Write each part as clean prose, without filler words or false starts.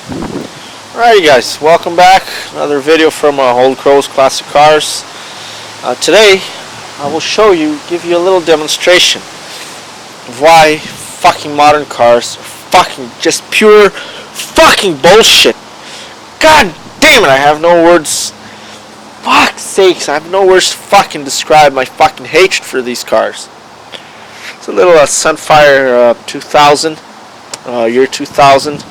Alrighty guys, welcome back. Another video from Old Crow's Classic Cars. Today I will give you a little demonstration of why fucking modern cars are fucking just pure fucking bullshit. God damn it, I have no words. Fuck's sakes, I have no words to fucking describe my fucking hatred for these cars. It's a little Sunfire 2000, year 2000.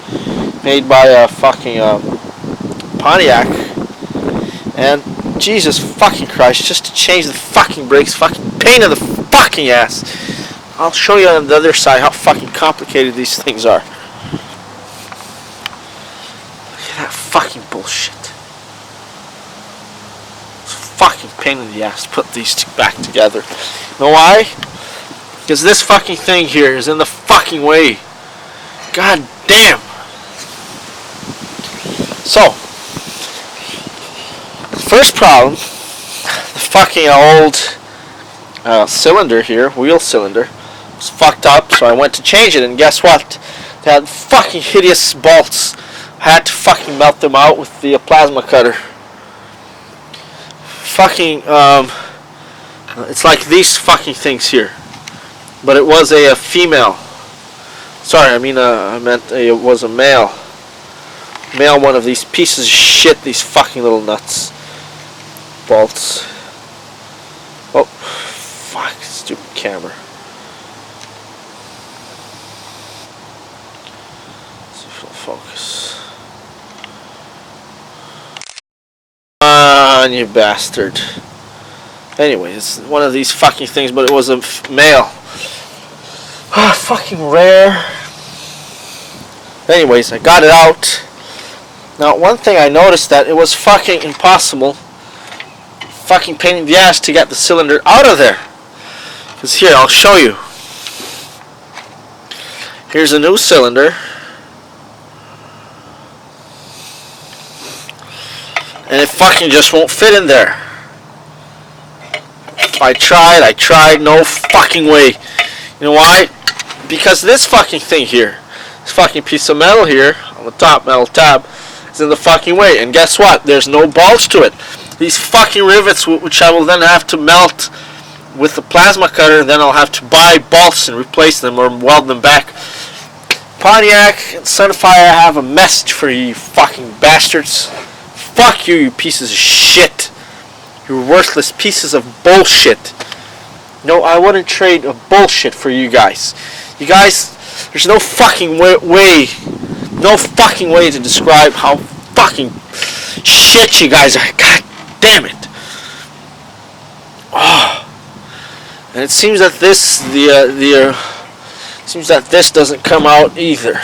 Made by a fucking Pontiac, and Jesus fucking Christ, just to change the fucking brakes, fucking pain in the fucking ass. I'll show you on the other side how fucking complicated these things are. Look at that fucking bullshit. It's a fucking pain in the ass to put these two back together. You know why? Because this fucking thing here is in the fucking way. God damn. So, first problem, the fucking old cylinder here, wheel cylinder, was fucked up, so I went to change it, and guess what? They had fucking hideous bolts. I had to fucking melt them out with the plasma cutter. Fucking, it's like these fucking things here, but it was a female. Sorry, I meant it was a male. Mail one of these pieces of shit, these fucking little nuts. Bolts. Oh, fuck, stupid camera. Let's see if it'll focus. On you bastard. Anyway, it's one of these fucking things, but it was a male. Ah, fucking rare. Anyways, I got it out. Now, one thing I noticed that it was fucking impossible, fucking pain in the ass to get the cylinder out of there. Because here, I'll show you. Here's a new cylinder. And it fucking just won't fit in there. I tried, no fucking way. You know why? Because this fucking thing here, this fucking piece of metal here, on the top metal tab, in the fucking way, and guess what? There's no bolts to it. These fucking rivets, which I will then have to melt with the plasma cutter, then I'll have to buy bolts and replace them or weld them back. Pontiac and Sunfire, I have a message for you, fucking bastards. Fuck you, you pieces of shit. You worthless pieces of bullshit. No, I wouldn't trade a bullshit for you guys. You guys, there's no fucking way. No fucking way to describe how fucking shit you guys are. God damn it. Oh. And it seems that this doesn't come out either.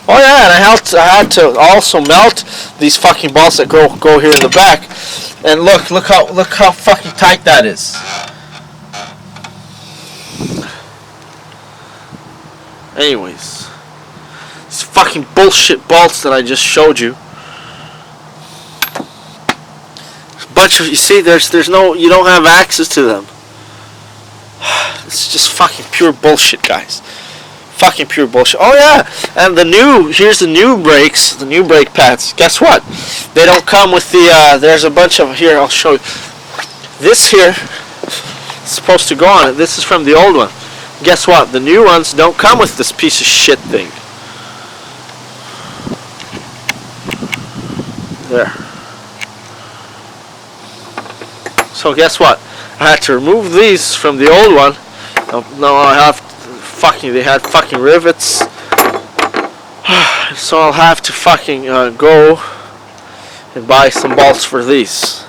Oh yeah, and I had to also melt these fucking bolts that go here in the back. And look how fucking tight that is. Anyways, these fucking bullshit bolts that I just showed you. Bunch of, you see, there's no, you don't have access to them. It's just fucking pure bullshit, guys. Fucking pure bullshit. Oh yeah, and here's the new brakes, the new brake pads. Guess what? They don't come with the, there's a bunch of, here, I'll show you. This here is supposed to go on it. This is from the old one. Guess what? The new ones don't come with this piece of shit thing. There. So guess what? I had to remove these from the old one. Now I have they had fucking rivets. So I'll have to fucking go and buy some bolts for these.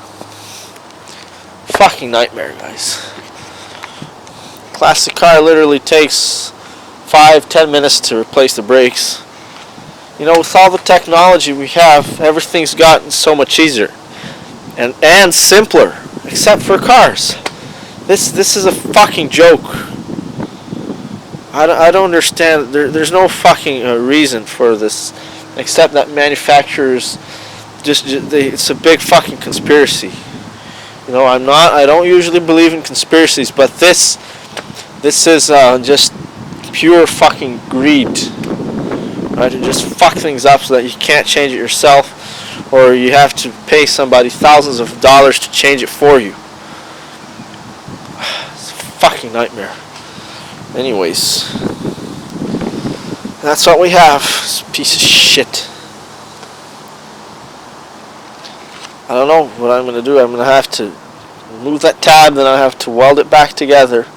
Fucking nightmare, guys. Classic car literally takes 5-10 minutes to replace the brakes. You know, with all the technology we have, everything's gotten so much easier and simpler, except for cars. This is a fucking joke. I don't understand. There's no fucking reason for this, except that manufacturers it's a big fucking conspiracy. You know, I don't usually believe in conspiracies, but this is just pure fucking greed. right, to just fuck things up so that you can't change it yourself, or you have to pay somebody thousands of dollars to change it for you. It's a fucking nightmare. Anyways, that's what we have. This piece of shit. I don't know what I'm going to do. I'm going to have to remove that tab, then I'll have to weld it back together.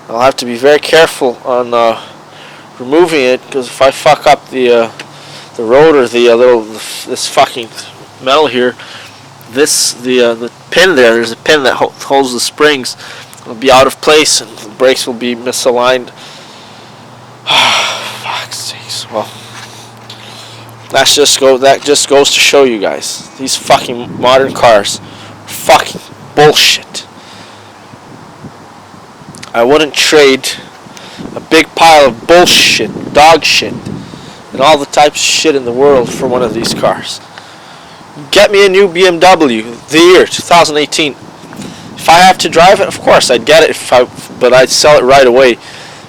I'll have to be very careful on removing it, because if I fuck up the rotor, this fucking metal here, the pin there's a pin that holds the springs, will be out of place and the brakes will be misaligned. Fuck's sakes. Well, that just goes to show you guys, these fucking modern cars are fucking bullshit. I wouldn't trade a big pile of bullshit, dog shit, and all the types of shit in the world for one of these cars. Get me a new BMW, the year 2018. If I have to drive it, of course I'd get it, but I'd sell it right away.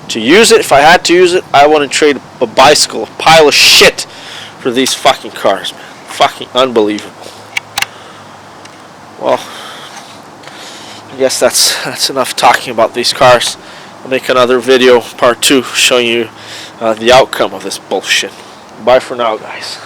To use it, if I had to use it, I wouldn't trade a bicycle, a pile of shit, for these fucking cars, man. Fucking unbelievable. Well, I guess that's enough talking about these cars. I'll make another video, part 2, showing you the outcome of this bullshit. Bye for now, guys.